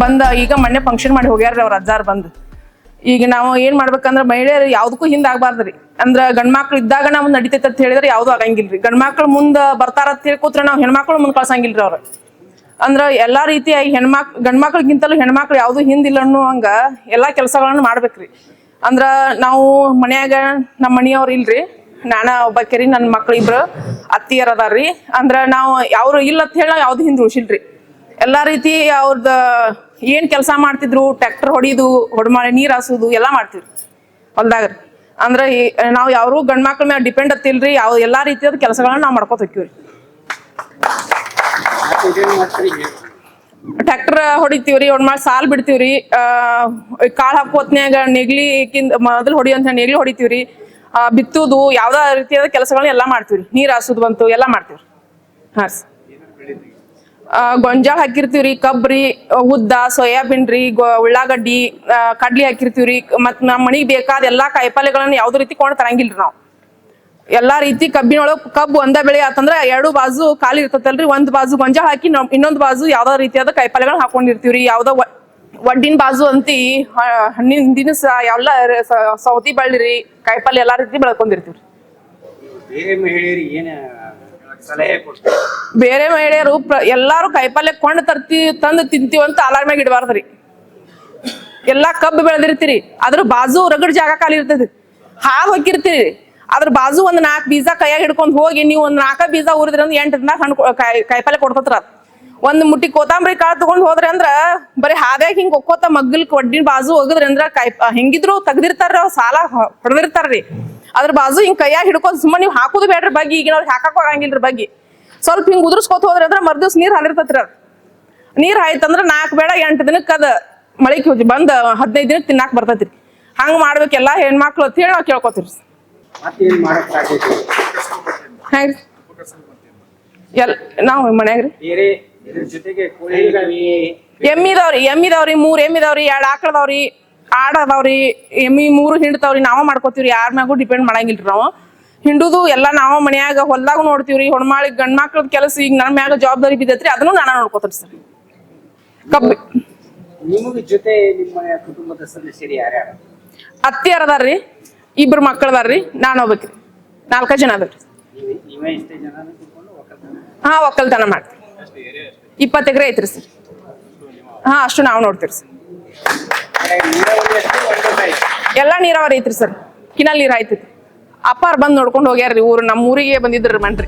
ಬಂದ ಈಗ ಮೊನ್ನೆ ಫಂಕ್ಷನ್ ಮಾಡಿ ಹೋಗ್ಯಾರ್ರಿ ಅವ್ರ ಅಜ್ಜಾರ್ ಬಂದು. ಈಗ ನಾವು ಏನ್ ಮಾಡ್ಬೇಕಂದ್ರ ಮಹಿಳೆಯರು ಯಾವ್ದಕ್ಕೂ ಹಿಂದಾಗಬಾರ್ದ್ರಿ. ಅಂದ್ರ ಗಂಡ್ಮಕ್ಳು ಇದ್ದಾಗ ನಾವು ನಡಿತೈತೆ ಅಂತ ಹೇಳಿದ್ರೆ ಯಾವ್ದು ಆಗಂಗಿಲ್ರಿ. ಗಂಡ್ಮಕ್ಳು ಮುಂದ ಬರ್ತಾರ ಅಂತ ಹೇಳ್ಕೊತ್ರ ನಾವು ಹೆಣ್ಮಕ್ಳು ಮುಂದ್ ಕಳ್ಸಂಗಿಲ್ರಿ ಅವ್ರ. ಅಂದ್ರ ಎಲ್ಲಾ ರೀತಿಯಾಗಿ ಗಂಡ್ಮಕ್ಳಿಗಿಂತಲೂ ಹೆಣ್ಮಕ್ಳು ಯಾವ್ದು ಹಿಂದಿಲ್ಲ ಅನ್ನೋ ಹಂಗ ಎಲ್ಲಾ ಕೆಲಸಗಳನ್ನ ಮಾಡ್ಬೇಕ್ರಿ. ಅಂದ್ರ ನಾವು ಮನ್ಯಾಗ ನಮ್ಮ ಮನಿಯವ್ರ ಇಲ್ರಿ, ನಾನ ಒಬ್ಬಾಕೆರಿ, ನನ್ನ ಮಕ್ಳು ಇಬ್ರು ಅತ್ತಿಯರ್ ಅದಾರ್ರಿ. ಅಂದ್ರ ನಾವು ಯಾವ್ರು ಇಲ್ಲ ಅಂತ ಹೇಳಿ ಯಾವ್ದು ಹಿಂದ್ ಉಳ್ಸಿಲ್ರಿ. ಎಲ್ಲಾ ರೀತಿ ಅವ್ರದ ಏನ್ ಕೆಲಸ ಮಾಡ್ತಿದ್ರು, ಟ್ರ್ಯಾಕ್ಟರ್ ಹೊಡಿದು, ಹೊಡ್ಮಾಳಿ ನೀರ್ ಹಾಸೋದು ಎಲ್ಲಾ ಮಾಡ್ತಿವ್ರಿ ಹೊಲ್ದಾಗ್ರಿ. ಅಂದ್ರ ನಾವ್ ಯಾರು ಗಂಡ್ಮಕ್ಳ ಮೇಲೆ ಡಿಪೆಂಡ್ ಅತ್ತಿಲ್ರಿ. ಎಲ್ಲಾ ರೀತಿಯಾದ ಕೆಲಸಗಳನ್ನ ನಾವ್ ಮಾಡ್ಕೊತ ಹೋಗ್ತಿವ್ರಿ. ಟ್ರ್ಯಾಕ್ಟರ್ ಹೊಡಿತೀವ್ರಿ, ಹೊಡ್ಮಾಳಿ ಸಾಲ್ ಬಿಡ್ತೀವ್ರಿ, ಕಾಳ್ ಹಾಕೋತ್ನ್ಯಾಗ ನೆಗ್ಲಿಕ್ಕಿಂತ ಮೊದಲು ಹೊಡಿಯಂತ ನೆಗ್ಲಿ ಹೊಡಿತೀವ್ರಿ, ಬಿತ್ತುದು ಯಾವ್ದಾ ರೀತಿಯಾದ ಕೆಲಸಗಳನ್ನ ಎಲ್ಲಾ ಮಾಡ್ತೀವ್ರಿ. ನೀರ್ ಹಾಸುದು ಬಂತು ಎಲ್ಲಾ ಮಾಡ್ತೀವ್ರಿ. ಹಾ ಸ ಗೊಂಜಾಳ ಹಾಕಿರ್ತಿವ್ರಿ, ಕಬ್ರಿ, ಉದ್ದ, ಸೋಯಾಬೀನ್ ರೀ, ಉಳ್ಳಾಗಡ್ಡಿ, ಕಡ್ಲಿ ಹಾಕಿರ್ತಿವ್ರಿ. ಮತ್ ನಮ್ಮ ಮನಿಗ್ ಬೇಕಾದ ಎಲ್ಲಾ ಕಾಯಿಪಲ್ಯಗಳನ್ನ ಯಾವ್ದು ರೀತಿ ಕೊಂಡ್ ತರಂಗಿಲ್ರಿ ನಾವು. ಎಲ್ಲಾ ರೀತಿ ಕಬ್ಬಿನೊಳಗ್ ಕಬ್ಬು ಒಂದ ಬೆಳೆ ಆತಂದ್ರ ಎರಡು ಬಾಜು ಖಾಲಿ ಇರ್ತೈತಲ್ರಿ, ಒಂದ್ ಬಾಜು ಗೊಂಜಾಳ ಹಾಕಿ ಇನ್ನೊಂದ್ ಬಾಜು ಯಾವ್ದೋ ರೀತಿಯಾದ ಕಾಯಿಪಲ್ಯಗಳನ್ನ ಹಾಕೊಂಡಿರ್ತಿವ್ರಿ. ಯಾವ್ದೋ ಒಡ್ಡಿನ ಬಾಜು ಅಂತಿ ಹಣ್ಣಿನ ದಿನಸ ಎಲ್ಲ ಸೌತಿ ಬಳ್ಳಿರಿ, ಕಾಯಿಪಲ್ಯ ಎಲ್ಲಾ ರೀತಿ ಬೆಳ್ಕೊಂಡಿರ್ತಿವ್ರಿ. ಬೇರೆ ಮಹಿಳೆಯರು ಎಲ್ಲಾರು ಕಾಯಿಪಲ್ಯ ಕೊಂಡ್ ತಂದು ತಿಂತೀವಂತ ಅಲಾರ್ಮ್ಯಾಗ ಇಡಬಾರ್ದ್ರಿ. ಎಲ್ಲಾ ಕಬ್ಬು ಬೆಳೆದಿರ್ತೀರಿ, ಅದ್ರ ಬಾಜು ರಗಡ್ ಜಾಗ ಖಾಲಿ ಇರ್ತೈತಿ, ಹಾದ್ ಹೋಗಿರ್ತೀರಿ, ಅದ್ರ ಬಾಜು ಒಂದ್ 4 ಬೀಜ ಕೈಯಾಗ ಹಿಡ್ಕೊಂಡ್ ಹೋಗಿ ನೀವು ಒಂದ್ 4 ಬೀಜ ಊರಿದ್ರಿ ಅಂದ್ರ 8 ದಿನ ಹಣ್ಣು ಕಾಯಿಪಲ್ಯ ಕೊಡ್ತತ್ರ. ಒಂದ್ ಮುಟ್ಟಿ ಕೊತ್ತಂಬರಿ ಕಾಳು ತಗೊಂಡ್ ಹೋದ್ರಿ ಅಂದ್ರ ಬರೀ ಹಾದ್ಯಾಗ ಹಿಂಗ್ ಒಕ್ಕೋತ ಮಗ್ಗಲ್ ಒಡ್ಡಿನ ಬಾಜು ಹೋಗದ್ರಿ ಅಂದ್ರ ಹೆಂಗಿದ್ರು ತೆಗ್ದಿರ್ತಾರ, ಸಾಲ ಹೊಡೆದಿರ್ತಾರ್ರಿ. ಅದ್ರ ಬಾಜು ಹಿಂಗ್ ಕೈಯಾಗ ಹಿಡ್ಕೊಂಡ್ ಸುಮ್ಮನೆ ನೀವ್ ಹಾಕುದು ಬೇಡ್ರಿ ಬಗ್ಗಿ. ಈಗ ನಾವ್ ಹಾಕಕ್ ಹೋಗಂಗಿಲ್ರಿ ಬಗ್ಗಿ. ಸ್ವಲ್ಪ ಹಿಂಗ್ ಉದುರ್ಸ್ಕೊತ ಹೋದ್ರಿ ಅಂದ್ರ ಮರ್ದಿವ್ಸ ನೀರ್ ಹಾಲಿರ್ತೈತ್ರಿ. ಅದ್ ನೀರ್ ಹಾಯ್ತಂದ್ರ 4 ಬೇಡ 8 ದಿನಕ್ಕ ಅದ ಮಳಿಕ್ ಬಂದ್ 15 ದಿನಕ್ಕೆ ತಿನ್ನಾಕ್ ಬರ್ತೈತ್ರಿ. ಹಂಗ್ ಮಾಡ್ಬೇಕ್ ಎಲ್ಲಾ ಹೆಣ್ಮಕ್ಳು ಅಂತ ಹೇಳಿ ನಾವ್ ಕೇಳ್ಕೊತೀವ್ರಿ. ನಾವ್ ಮನ್ಯಾಗ್ರಿ ಎಮ್ಮಿದಾವ್ರಿ 3 ಎಮ್ಮಿದಾವ್ರಿ, 2 ಆಕಳದಾವ್ರಿ, ಆಡ್ ಅದಾವ್ರಿ, ಎಮ್ಮಿ 3 ಹಿಂಡ್ತಾವ್ರಿ. ನಾವ ಮಾಡ್ಕೋತೀವ್ರಿ, ಯಾರ ಮ್ಯಾಗೂ ಡಿಪೆಂಡ್ ಮಾಡಂಗಿಲ್ರಿ. ನಾವು ಹಿಂಡುದು ಎಲ್ಲಾ ನಾವ ಮನ್ಯಾಗ ಹೊಲ್ದಾಗ ನೋಡ್ತೀವ್ರಿ. ಹೊಡ್ಮಾಳಿ ಗಂಡ್ಮಕ್ಳದ್ ಕೆಲಸ ಈಗ ನನ್ನ ಮ್ಯಾಗ ಜವಾಬ್ದಾರಿ ಬಿದ್ದೈತ್ರಿ, ಅದನ್ನು ನಾನ ನೋಡ್ಕೋತೀರಿ ಸರ್. ಕಬ್ಬಿ ನಿಮಗ ಜೊತೆ ನಿಮ್ಮ ಕುಟುಂಬದ ಸದಸ್ಯರು ಯಾರ್ಯಾರು? ಅತ್ತಿಯರ್ ಅದಾರ್ರಿ, 2 ಮಕ್ಕಳದಾರ್ರಿ, ನಾನು ಹೋಗ್ಬೇಕ್ರಿ. 4 ಜನ ಅದಾರ್ರಿ. ಹಾ ಒಕ್ಕಲ್ತನ ಮಾಡ್ತೀವಿ. 20 ಎಕರೆ ಐತ್ರಿ ಸರ್. ಹಾ ಅಷ್ಟು ನಾವ್ ನೋಡ್ತೀವಿ ಸರ್. ಎಲ್ಲಾ ನೀರಾವರಿ ಐತ್ರಿ ಸರ್. ಕಿನಲ್ ನೀರ್ ಆಯ್ತೈತಿ. ಅಪ್ಪಾರ್ ಬಂದ್ ನೋಡ್ಕೊಂಡ್ ಹೋಗ್ಯಾರ್ರಿ. ನಮ್ಮ ಊರಿಗೆ ಬಂದಿದ್ರಿ ಮನ್ರಿ.